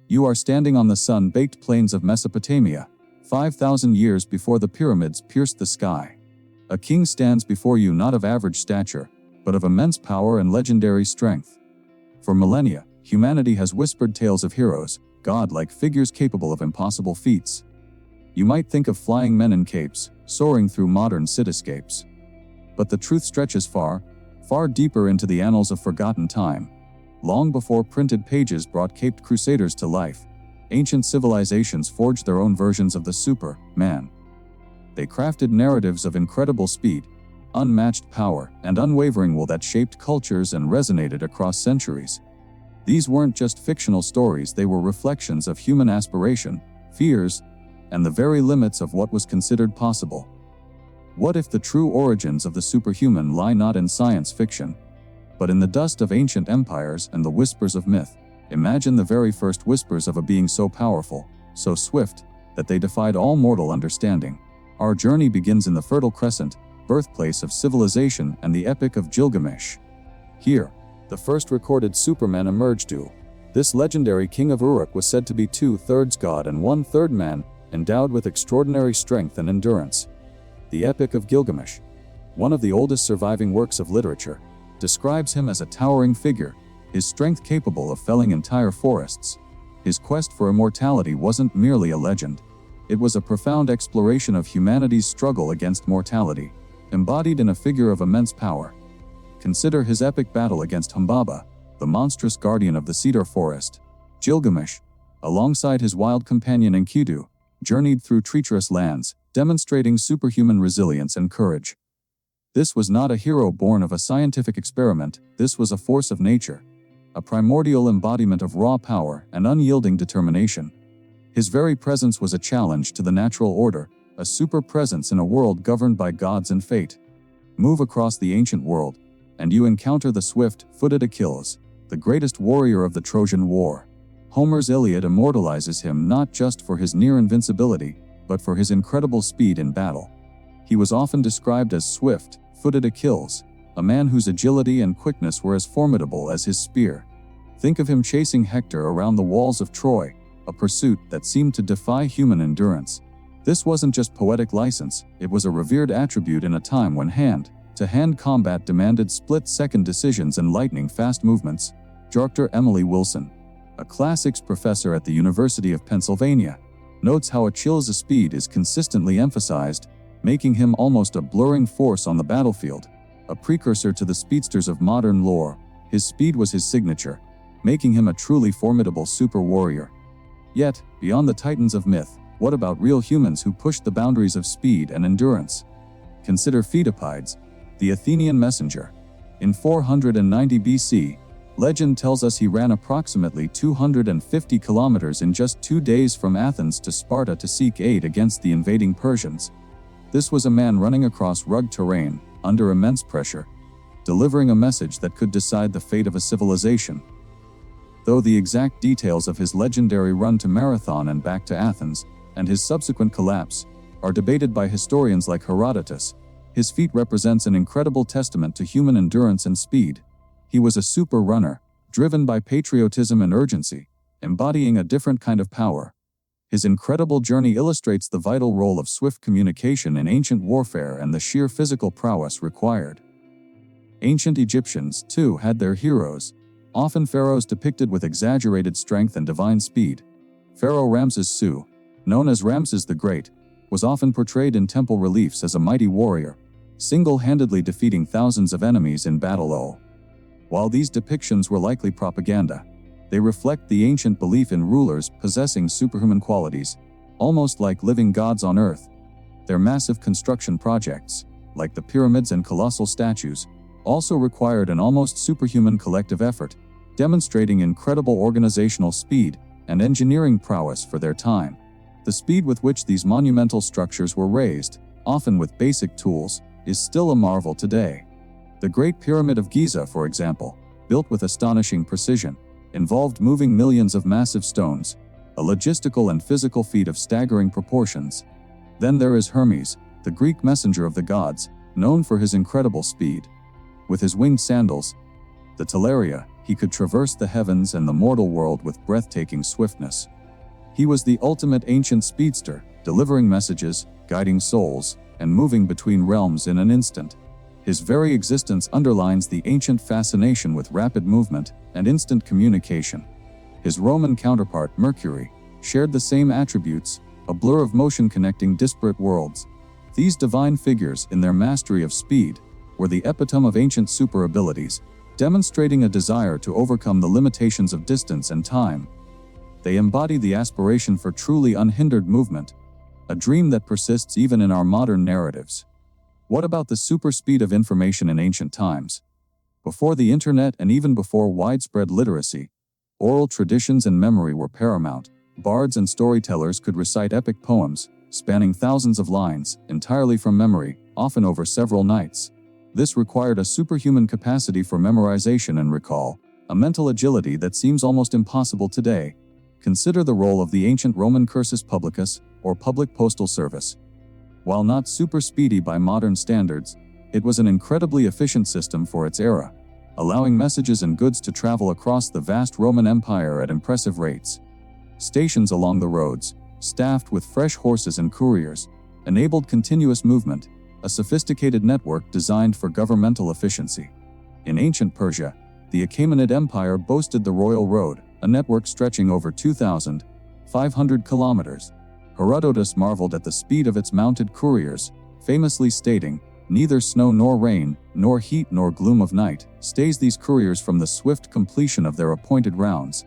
You are standing on the sun-baked plains of Mesopotamia, 5,000 years before the pyramids pierced the sky. A king stands before you not of average stature, but of immense power and legendary strength. For millennia, humanity has whispered tales of heroes, god-like figures capable of impossible feats. You might think of flying men in capes, soaring through modern cityscapes. But the truth stretches far, far deeper into the annals of forgotten time. Long before printed pages brought caped crusaders to life, ancient civilizations forged their own versions of the Superman. They crafted narratives of incredible speed, unmatched power, and unwavering will that shaped cultures and resonated across centuries. These weren't just fictional stories, they were reflections of human aspiration, fears, and the very limits of what was considered possible. What if the true origins of the superhuman lie not in science fiction, but in the dust of ancient empires and the whispers of myth? Imagine the very first whispers of a being so powerful, so swift, that they defied all mortal understanding. Our journey begins in the Fertile Crescent, birthplace of civilization and the Epic of Gilgamesh. Here, the first recorded Superman emerged. This legendary king of Uruk was said to be 2/3 god and 1/3 man, endowed with extraordinary strength and endurance. The Epic of Gilgamesh, one of the oldest surviving works of literature, describes him as a towering figure, his strength capable of felling entire forests. His quest for immortality wasn't merely a legend. It was a profound exploration of humanity's struggle against mortality, embodied in a figure of immense power. Consider his epic battle against Humbaba, the monstrous guardian of the cedar forest. Gilgamesh, alongside his wild companion Enkidu, journeyed through treacherous lands, demonstrating superhuman resilience and courage. This was not a hero born of a scientific experiment, this was a force of nature, a primordial embodiment of raw power and unyielding determination. His very presence was a challenge to the natural order, a super presence in a world governed by gods and fate. Move across the ancient world, and you encounter the swift-footed Achilles, the greatest warrior of the Trojan War. Homer's Iliad immortalizes him not just for his near invincibility, but for his incredible speed in battle. He was often described as swift-footed Achilles, a man whose agility and quickness were as formidable as his spear. Think of him chasing Hector around the walls of Troy, a pursuit that seemed to defy human endurance. This wasn't just poetic license, it was a revered attribute in a time when hand-to-hand combat demanded split-second decisions and lightning-fast movements. Dr. Emily Wilson, a classics professor at the University of Pennsylvania, notes how Achilles' speed is consistently emphasized, making him almost a blurring force on the battlefield. A precursor to the speedsters of modern lore, his speed was his signature, making him a truly formidable super warrior. Yet, beyond the titans of myth, what about real humans who pushed the boundaries of speed and endurance? Consider Pheidippides, the Athenian messenger. In 490 BC, legend tells us he ran approximately 250 kilometers in just 2 days from Athens to Sparta to seek aid against the invading Persians. This was a man running across rugged terrain, under immense pressure, delivering a message that could decide the fate of a civilization. Though the exact details of his legendary run to Marathon and back to Athens, and his subsequent collapse, are debated by historians like Herodotus, his feat represents an incredible testament to human endurance and speed. He was a super runner, driven by patriotism and urgency, embodying a different kind of power. His incredible journey illustrates the vital role of swift communication in ancient warfare and the sheer physical prowess required. Ancient Egyptians, too, had their heroes, often pharaohs depicted with exaggerated strength and divine speed. Pharaoh Ramses II, known as Ramses the Great, was often portrayed in temple reliefs as a mighty warrior, single-handedly defeating thousands of enemies in battle. While these depictions were likely propaganda, they reflect the ancient belief in rulers possessing superhuman qualities, almost like living gods on earth. Their massive construction projects, like the pyramids and colossal statues, also required an almost superhuman collective effort, demonstrating incredible organizational speed and engineering prowess for their time. The speed with which these monumental structures were raised, often with basic tools, is still a marvel today. The Great Pyramid of Giza, for example, built with astonishing precision, involved moving millions of massive stones, a logistical and physical feat of staggering proportions. Then there is Hermes, the Greek messenger of the gods, known for his incredible speed. With his winged sandals, the Talaria, he could traverse the heavens and the mortal world with breathtaking swiftness. He was the ultimate ancient speedster, delivering messages, guiding souls, and moving between realms in an instant. His very existence underlines the ancient fascination with rapid movement and instant communication. His Roman counterpart, Mercury, shared the same attributes, a blur of motion connecting disparate worlds. These divine figures, in their mastery of speed, were the epitome of ancient super abilities, demonstrating a desire to overcome the limitations of distance and time. They embody the aspiration for truly unhindered movement, a dream that persists even in our modern narratives. What about the super speed of information in ancient times? Before the internet and even before widespread literacy, oral traditions and memory were paramount. Bards and storytellers could recite epic poems, spanning thousands of lines, entirely from memory, often over several nights. This required a superhuman capacity for memorization and recall, a mental agility that seems almost impossible today. Consider the role of the ancient Roman cursus publicus, or public postal service. While not super speedy by modern standards, it was an incredibly efficient system for its era, allowing messages and goods to travel across the vast Roman Empire at impressive rates. Stations along the roads, staffed with fresh horses and couriers, enabled continuous movement, a sophisticated network designed for governmental efficiency. In ancient Persia, the Achaemenid Empire boasted the Royal Road, a network stretching over 2,500 kilometers. Herodotus marveled at the speed of its mounted couriers, famously stating, "Neither snow nor rain, nor heat nor gloom of night, stays these couriers from the swift completion of their appointed rounds."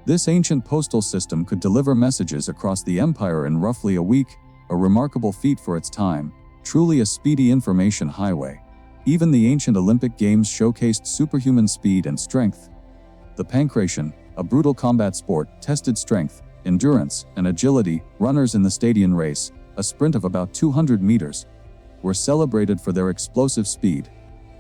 This ancient postal system could deliver messages across the empire in roughly a week, a remarkable feat for its time, truly a speedy information highway. Even the ancient Olympic Games showcased superhuman speed and strength. The pankration, a brutal combat sport, tested strength, endurance, and agility. Runners in the Stadion race, a sprint of about 200 meters, were celebrated for their explosive speed.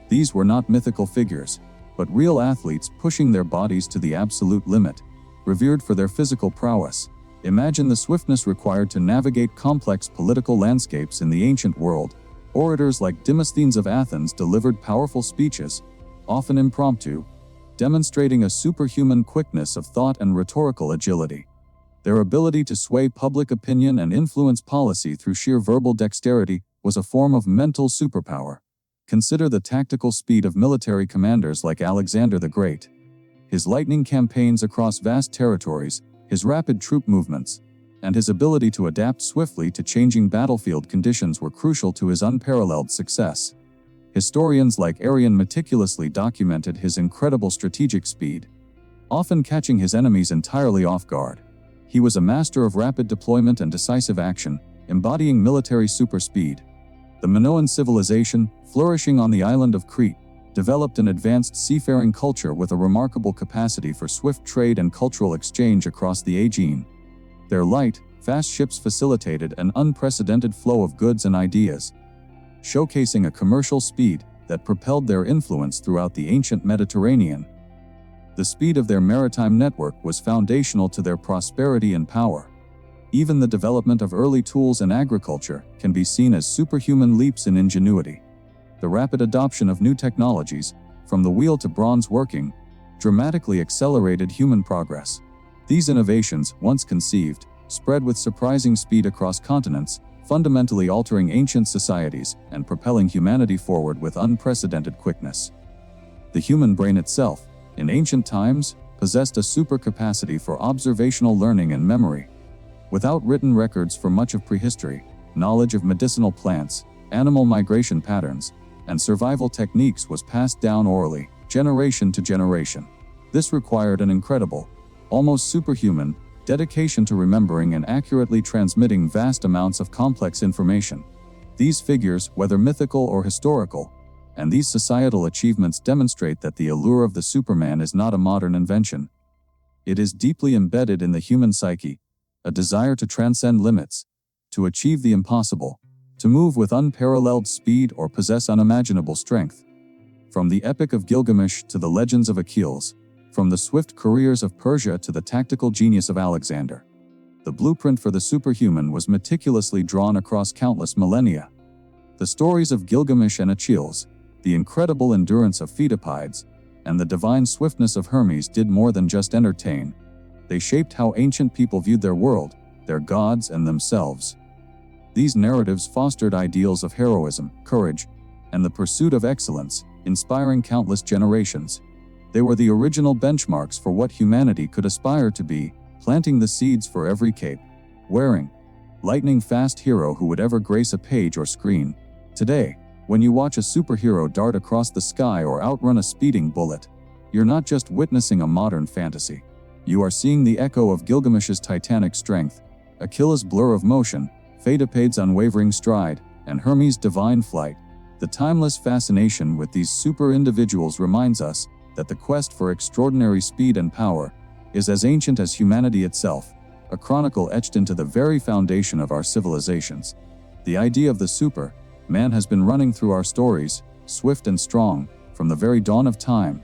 These were not mythical figures, but real athletes pushing their bodies to the absolute limit, revered for their physical prowess. Imagine the swiftness required to navigate complex political landscapes in the ancient world. Orators like Demosthenes of Athens delivered powerful speeches, often impromptu, demonstrating a superhuman quickness of thought and rhetorical agility. Their ability to sway public opinion and influence policy through sheer verbal dexterity was a form of mental superpower. Consider the tactical speed of military commanders like Alexander the Great. His lightning campaigns across vast territories, his rapid troop movements, and his ability to adapt swiftly to changing battlefield conditions were crucial to his unparalleled success. Historians like Arrian meticulously documented his incredible strategic speed, often catching his enemies entirely off guard. He was a master of rapid deployment and decisive action, embodying military superspeed. The Minoan civilization, flourishing on the island of Crete, developed an advanced seafaring culture with a remarkable capacity for swift trade and cultural exchange across the Aegean. Their light, fast ships facilitated an unprecedented flow of goods and ideas, showcasing a commercial speed that propelled their influence throughout the ancient Mediterranean. The speed of their maritime network was foundational to their prosperity and power. Even the development of early tools and agriculture can be seen as superhuman leaps in ingenuity. The rapid adoption of new technologies, from the wheel to bronze working, dramatically accelerated human progress. These innovations, once conceived, spread with surprising speed across continents, fundamentally altering ancient societies and propelling humanity forward with unprecedented quickness. The human brain itself, in ancient times, possessed a supercapacity for observational learning and memory. Without written records for much of prehistory, knowledge of medicinal plants, animal migration patterns, and survival techniques was passed down orally, generation to generation. This required an incredible, almost superhuman, dedication to remembering and accurately transmitting vast amounts of complex information. These figures, whether mythical or historical, and these societal achievements demonstrate that the allure of the Superman is not a modern invention. It is deeply embedded in the human psyche, a desire to transcend limits, to achieve the impossible, to move with unparalleled speed or possess unimaginable strength. From the Epic of Gilgamesh to the legends of Achilles, from the swift careers of Persia to the tactical genius of Alexander, the blueprint for the superhuman was meticulously drawn across countless millennia. The stories of Gilgamesh and Achilles, the incredible endurance of Pheidippides, and the divine swiftness of Hermes did more than just entertain. They shaped how ancient people viewed their world, their gods, and themselves. These narratives fostered ideals of heroism, courage, and the pursuit of excellence, inspiring countless generations. They were the original benchmarks for what humanity could aspire to be, planting the seeds for every cape-wearing, lightning-fast hero who would ever grace a page or screen. Today, when you watch a superhero dart across the sky or outrun a speeding bullet, you're not just witnessing a modern fantasy. You are seeing the echo of Gilgamesh's titanic strength, Achilles' blur of motion, Pheidippides' unwavering stride, and Hermes' divine flight. The timeless fascination with these super individuals reminds us that the quest for extraordinary speed and power is as ancient as humanity itself, a chronicle etched into the very foundation of our civilizations. The idea of the Superman has been running through our stories, swift and strong, from the very dawn of time.